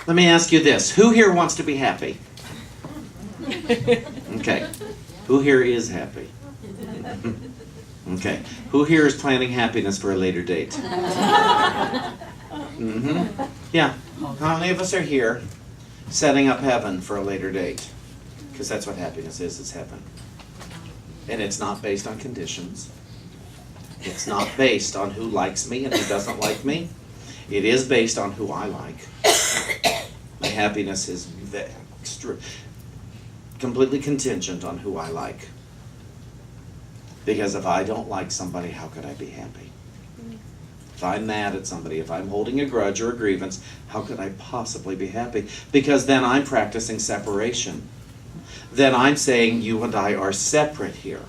Let me ask you this. Who here wants to be happy? Okay. Who here is happy? Okay. Who here is planning happiness for a later date? Mm-hmm. Yeah. How many of us are here setting up heaven for a later date? Because that's what happiness is. It's heaven. And it's not based on conditions. It's not based on who likes me and who doesn't like me. It is based on who I like. My happiness is completely contingent on who I like. Because if I don't like somebody, how could I be happy? If I'm mad at somebody, if I'm holding a grudge or a grievance, how could I possibly be happy? Because then I'm practicing separation. Then I'm saying you and I are separate here.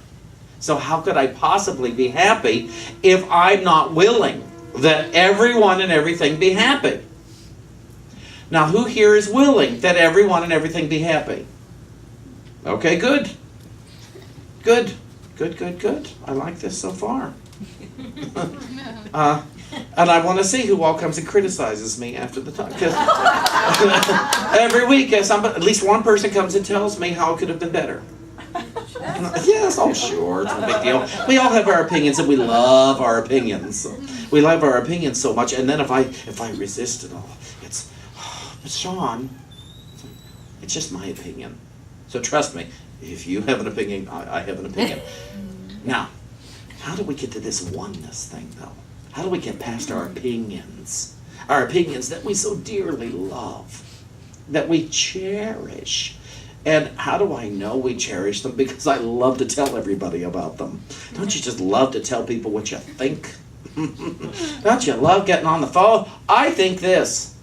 So how could I possibly be happy if I'm not willing that everyone and everything be happy? Now, who here is willing that everyone and everything be happy? Okay, good. Good. Good, good, good. I like this so far. And I want to see who all comes and criticizes me after the talk. Every week, at least one person comes and tells me how it could have been better. Yes, oh sure, it's no big deal. We all have our opinions, and we love our opinions. We love our opinions so much, and then if I resist it all, it's, but Shawn, it's just my opinion. So trust me, if you have an opinion, I have an opinion. Now, how do we get to this oneness thing, though? How do we get past our opinions? Our opinions that we so dearly love, that we cherish. And how do I know we cherish them? Because I love to tell everybody about them. Don't you just love to tell people what you think? Don't you love getting on the phone? I think this.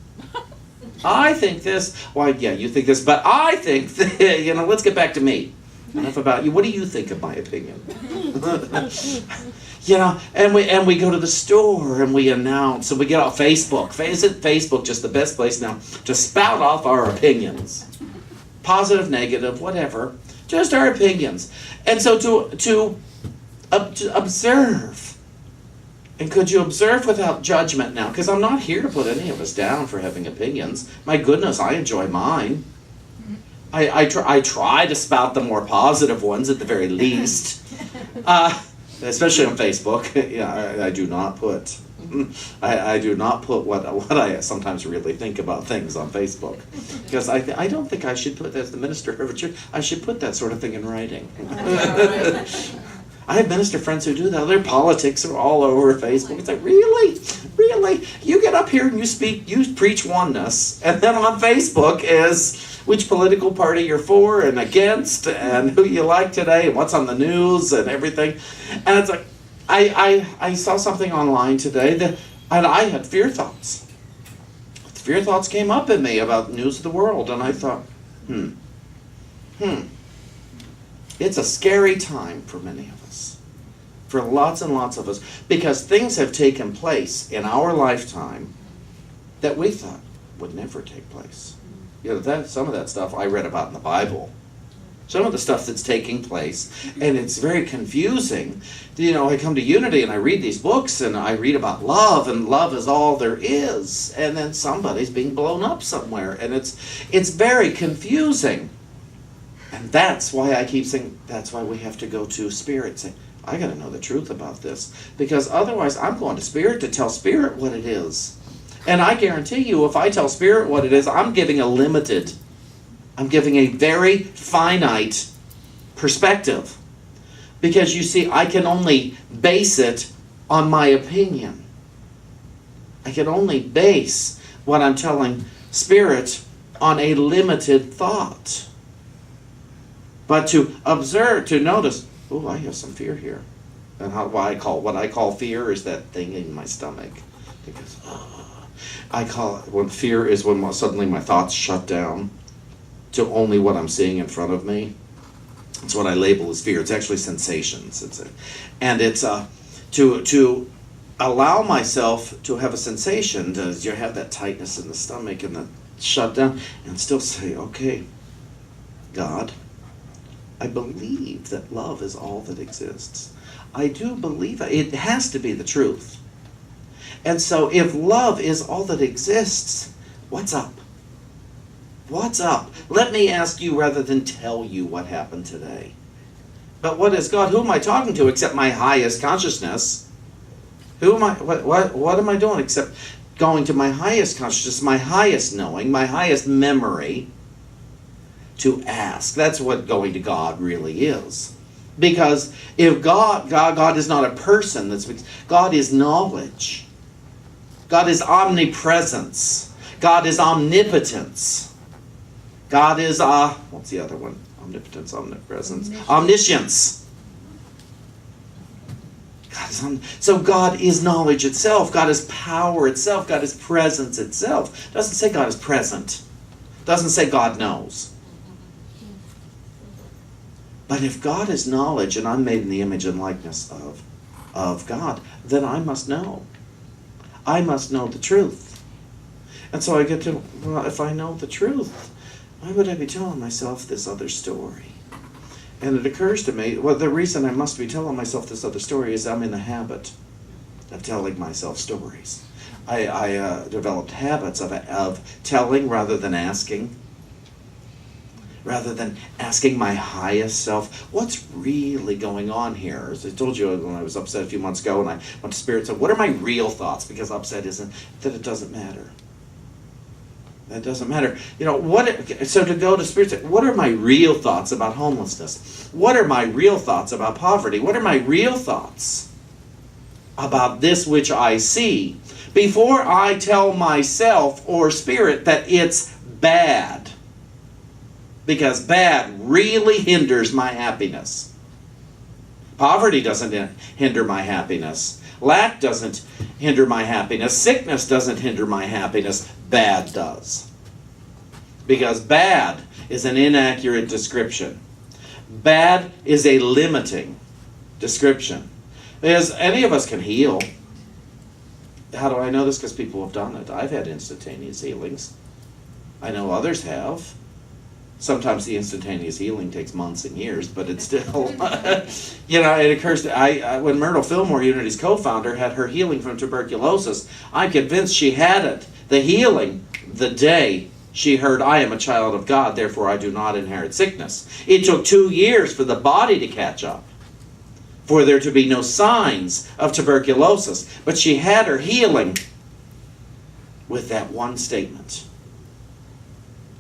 I think this. Why, yeah, you think this, but I think this. You know, let's get back to me. Enough about you. What do you think of my opinion? You know, and we go to the store and we announce and we get off Facebook. Isn't Facebook just the best place now to spout off our opinions? Positive, negative, whatever. Just our opinions. And so to observe. And could you observe without judgment now? Because I'm not here to put any of us down for having opinions. My goodness, I enjoy mine. I try to spout the more positive ones at the very least. Especially on Facebook. Yeah, I do not put I do not put what I sometimes really think about things on Facebook, because I don't think I should put, as the minister of a church, I should put that sort of thing in writing. I have minister friends who do that. Their politics are all over Facebook. It's like, really? You get up here and you speak, you preach oneness, and then on Facebook is which political party you're for and against, and who you like today, and what's on the news, and everything. And it's like, I saw something online today and I had fear thoughts. Fear thoughts came up in me about news of the world, and I thought, It's a scary time for many of us. For lots and lots of us. Because things have taken place in our lifetime that we thought would never take place. You know, some of that stuff I read about in the Bible. Some of the stuff that's taking place, and it's very confusing. You know, I come to Unity and I read these books and I read about love, and love is all there is, and then somebody's being blown up somewhere, and it's very confusing. And that's why I keep saying, that's why we have to go to Spirit, say, I got to know the truth about this, because otherwise I'm going to Spirit to tell Spirit what it is. And I guarantee you, if I tell Spirit what it is, I'm giving a very finite perspective. Because you see, I can only base it on my opinion. I can only base what I'm telling Spirit on a limited thought. But to observe, to notice, oh, I have some fear here. And what I call fear is that thing in my stomach. Because I call it, when fear is when suddenly my thoughts shut down to only what I'm seeing in front of me. It's what I label as fear. It's actually sensations. It's to allow myself to have a sensation, to you have that tightness in the stomach and the shut down, and still say, okay, God, I believe that love is all that exists. I do believe it. It has to be the truth. And so if love is all that exists, what's up? What's up? Let me ask you rather than tell you what happened today. But what is God? Who am I talking to except my highest consciousness? Who am I? What am I doing except going to my highest consciousness, my highest knowing, my highest memory to ask? That's what going to God really is. Because if God is not a person, God is knowledge. God is omnipresence. God is omnipotence. God is, what's the other one? Omnipotence, omnipresence, omniscience. So God is knowledge itself. God is power itself. God is presence itself. It doesn't say God is present. It doesn't say God knows. But if God is knowledge and I'm made in the image and likeness of God, then I must know. I must know the truth. And so I get to, well, if I know the truth, why would I be telling myself this other story? And it occurs to me, well, the reason I must be telling myself this other story is I'm in the habit of telling myself stories. I developed habits of telling rather than asking. Rather than asking my highest self, what's really going on here? As I told you when I was upset a few months ago and I went to Spirit, said, what are my real thoughts? Because upset isn't, that it doesn't matter. That doesn't matter. You know, so to go to Spirit, what are my real thoughts about homelessness? What are my real thoughts about poverty? What are my real thoughts about this which I see? Before I tell myself or Spirit that it's bad. Because bad really hinders my happiness. Poverty doesn't hinder my happiness. Lack doesn't hinder my happiness. Sickness doesn't hinder my happiness. Bad does. Because bad is an inaccurate description. Bad is a limiting description. Because any of us can heal. How do I know this? Because people have done it. I've had instantaneous healings. I know others have. Sometimes the instantaneous healing takes months and years, but it's still, it occurs to, when Myrtle Fillmore, Unity's co-founder, had her healing from tuberculosis, I'm convinced she had it, the healing, the day she heard, I am a child of God, therefore I do not inherit sickness. It took 2 years for the body to catch up, for there to be no signs of tuberculosis, but she had her healing with that one statement.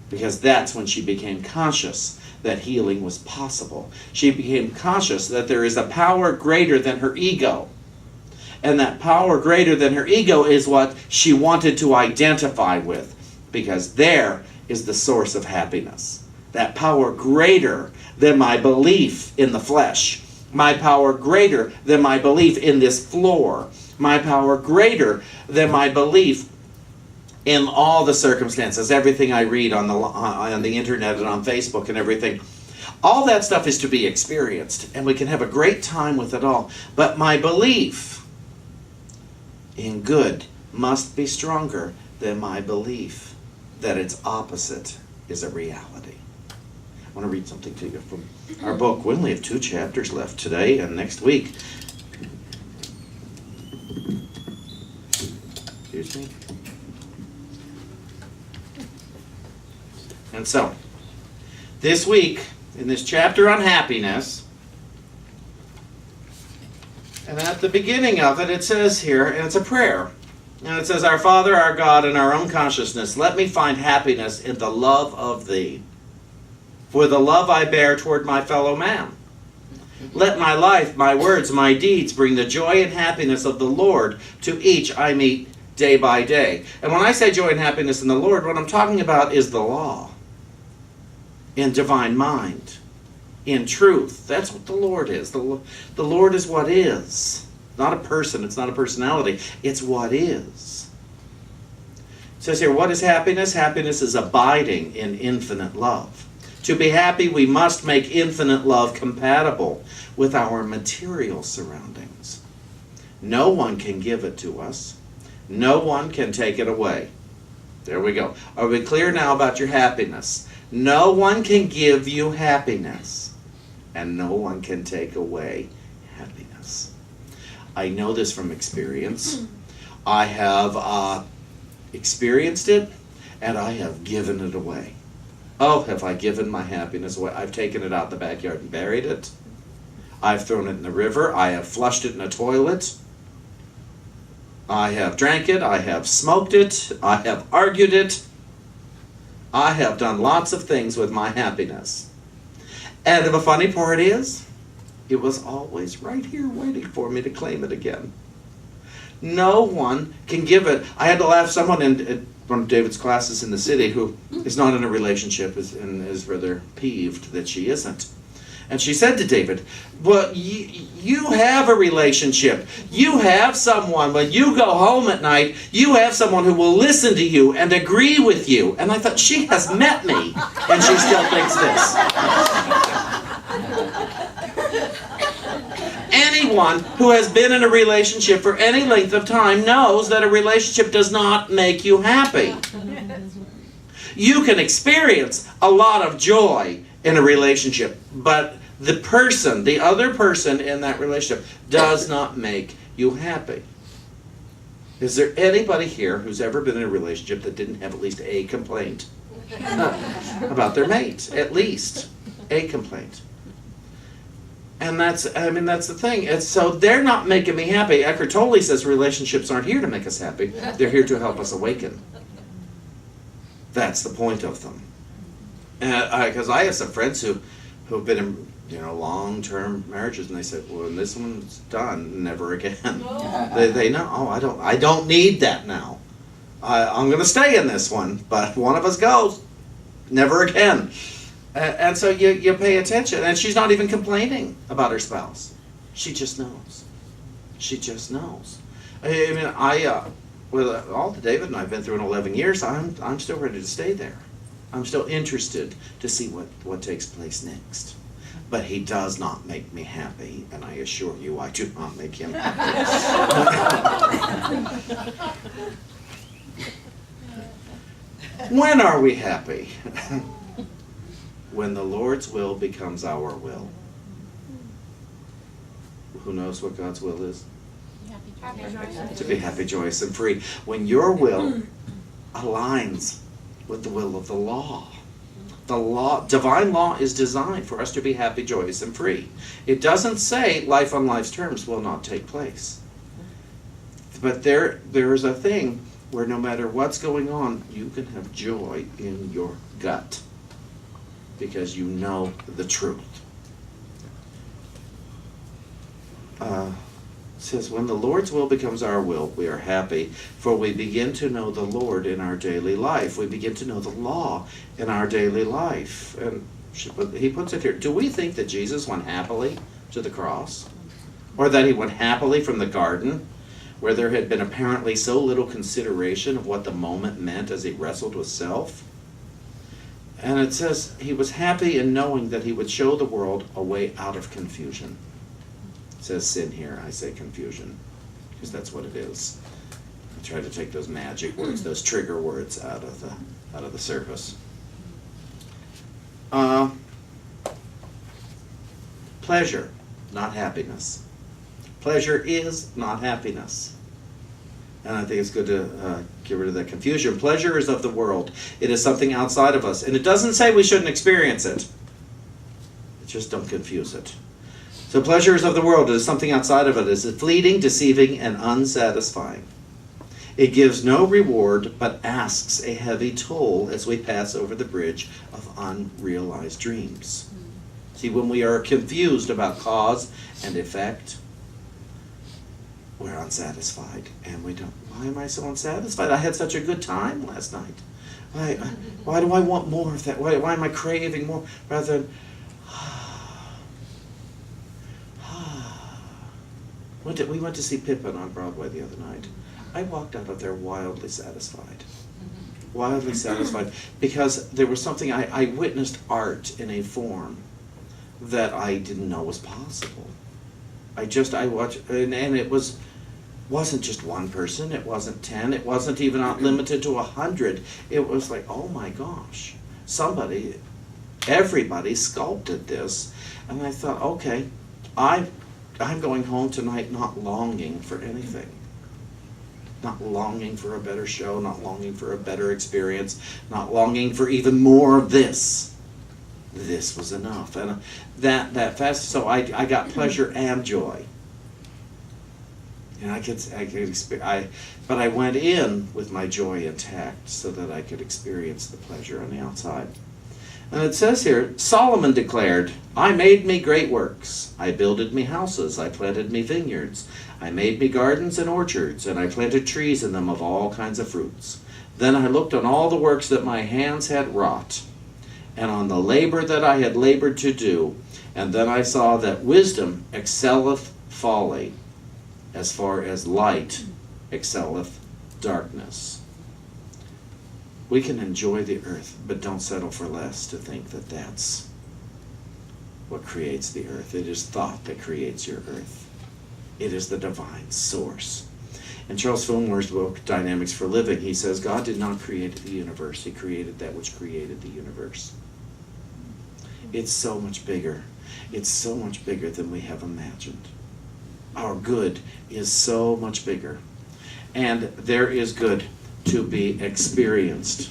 Because that's when she became conscious that healing was possible. She became conscious that there is a power greater than her ego. And that power greater than her ego is what she wanted to identify with. Because there is the source of happiness. That power greater than my belief in the flesh. My power greater than my belief in this floor. My power greater than my belief in all the circumstances, everything I read on the internet and on Facebook and everything. All that stuff is to be experienced, and we can have a great time with it all. But my belief in good must be stronger than my belief that its opposite is a reality. I want to read something to you from our book. We only have 2 chapters left today and next week. Excuse me. And so, this week, in this chapter on happiness, and at the beginning of it, it says here, and it's a prayer, and it says, Our Father, our God, in our own consciousness, let me find happiness in the love of Thee, for the love I bear toward my fellow man. Let my life, my words, my deeds bring the joy and happiness of the Lord to each I meet day by day. And when I say joy and happiness in the Lord, what I'm talking about is the law. In divine mind, in truth. That's what the Lord is. The Lord is what is. Not a person, it's not a personality. It's what is. It says here, what is happiness? Happiness is abiding in infinite love. To be happy, we must make infinite love compatible with our material surroundings. No one can give it to us. No one can take it away. There we go. Are we clear now about your happiness? No one can give you happiness, and no one can take away happiness. I know this from experience. I have experienced it, and I have given it away. Oh, have I given my happiness away? I've taken it out in the backyard and buried it. I've thrown it in the river. I have flushed it in a toilet. I have drank it. I have smoked it. I have argued it. I have done lots of things with my happiness. And the funny part is, it was always right here waiting for me to claim it again. No one can give it. I had to laugh. Someone in one of David's classes in the city who is not in a relationship and is rather peeved that she isn't. And she said to David, well, you have a relationship. You have someone, when you go home at night, you have someone who will listen to you and agree with you. And I thought, she has met me, and she still thinks this. Anyone who has been in a relationship for any length of time knows that a relationship does not make you happy. You can experience a lot of joy in a relationship, but the other person in that relationship does not make you happy. Is there anybody here who's ever been in a relationship that didn't have at least a complaint about their mate? At least a complaint. And that's the thing. And so they're not making me happy. Eckhart Tolle says relationships aren't here to make us happy. They're here to help us awaken. That's the point of them. Because I have some friends who've been in long-term marriages, and they said, well, when this one's done, never again. They know, I don't need that now. I'm going to stay in this one, but one of us goes, never again. And so you pay attention, and she's not even complaining about her spouse. She just knows. She just knows. With all that David and I've been through in 11 years, I'm still ready to stay there. I'm still interested to see what takes place next. But he does not make me happy, and I assure you I do not make him happy. When are we happy? When the Lord's will becomes our will. Who knows what God's will is? To be happy, joyous, and free. When your will aligns with the will of the law. Divine law is designed for us to be happy, joyous, and free. It doesn't say life on life's terms will not take place. But there is a thing where no matter what's going on, you can have joy in your gut because you know the truth. It says, when the Lord's will becomes our will, we are happy, for we begin to know the Lord in our daily life. We begin to know the law in our daily life. And he puts it here, do we think that Jesus went happily to the cross? Or that he went happily from the garden, where there had been apparently so little consideration of what the moment meant as he wrestled with self? And it says he was happy in knowing that he would show the world a way out of confusion. It says sin here, I say confusion, because that's what it is. I try to take those magic words, those trigger words out of the surface. Pleasure, not happiness. Pleasure is not happiness. And I think it's good to get rid of that confusion. Pleasure is of the world. It is something outside of us. And it doesn't say we shouldn't experience it. Just don't confuse it. So pleasure is of the world. It is something outside of it. It is fleeting, deceiving, and unsatisfying. It gives no reward, but asks a heavy toll as we pass over the bridge of unrealized dreams. See, when we are confused about cause and effect, we're unsatisfied. And we don't, why am I so unsatisfied? I had such a good time last night. Why do I want more of that? Why am I craving more rather than... We went to see Pippin on Broadway the other night. I walked out of there wildly satisfied. Wildly satisfied. Because there was something, I witnessed art in a form that I didn't know was possible. I watched, and it wasn't just one person, it wasn't 10, it wasn't even limited to 100. It was like, oh my gosh, everybody sculpted this. And I thought, okay, I'm going home tonight not longing for anything. not longing for a better show, not longing for a better experience, not longing for even more of this. This was enough. And that fast, so I got pleasure and joy. And but I went in with my joy intact so that I could experience the pleasure on the outside. And it says here, Solomon declared, I made me great works. I builded me houses. I planted me vineyards. I made me gardens and orchards, and I planted trees in them of all kinds of fruits. Then I looked on all the works that my hands had wrought, and on the labor that I had labored to do, and then I saw that wisdom excelleth folly, as far as light excelleth darkness. We can enjoy the earth, but don't settle for less to think that that's what creates the earth. It is thought that creates your earth. It is the divine source. In Charles Fillmore's book, Dynamics for Living, he says, God did not create the universe. He created that which created the universe. It's so much bigger. It's so much bigger than we have imagined. Our good is so much bigger. And there is good to be experienced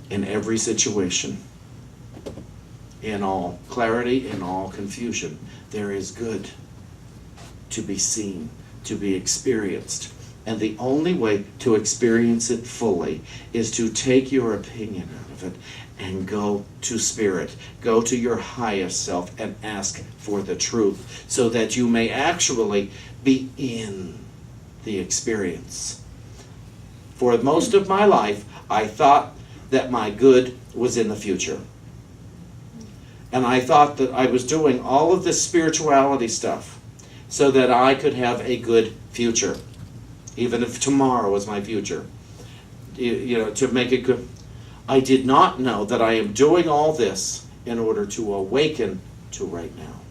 in every situation. In all clarity, in all confusion, there is good to be seen, to be experienced. And the only way to experience it fully is to take your opinion out of it and go to spirit, go to your highest self and ask for the truth so that you may actually be in the experience. For most of my life, I thought that my good was in the future. And I thought that I was doing all of this spirituality stuff so that I could have a good future, even if tomorrow was my future. To make it good. I did not know that I am doing all this in order to awaken to right now.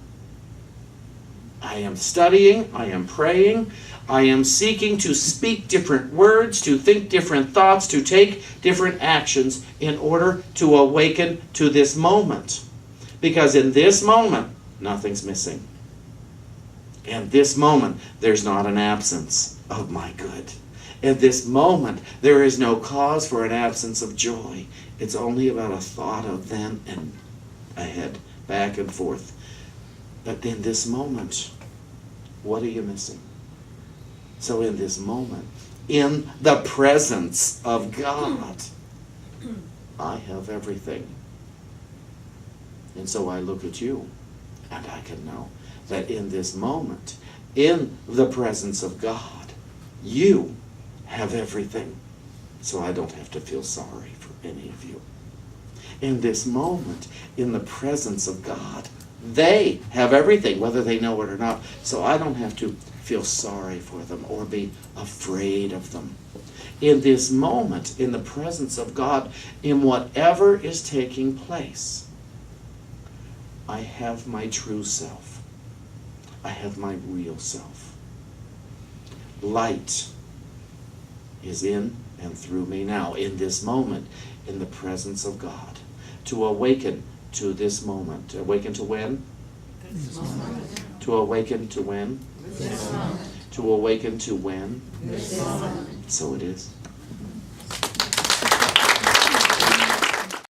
I am studying, I am praying, I am seeking to speak different words, to think different thoughts, to take different actions in order to awaken to this moment. Because in this moment, nothing's missing. In this moment, there's not an absence of my good. In this moment, there is no cause for an absence of joy. It's only about a thought of then and ahead, back and forth. But in this moment, what are you missing? So in this moment, in the presence of God, I have everything. And so I look at you, and I can know that in this moment, in the presence of God, you have everything. So I don't have to feel sorry for any of you. In this moment, in the presence of God, they have everything, whether they know it or not. So I don't have to feel sorry for them or be afraid of them. In this moment, in the presence of God, in whatever is taking place, I have my true self. I have my real self. Light is in and through me now, in this moment, in the presence of God. To awaken to this moment. Awaken to when? This moment. To awaken to when? This moment. To awaken to when? This moment. So it is.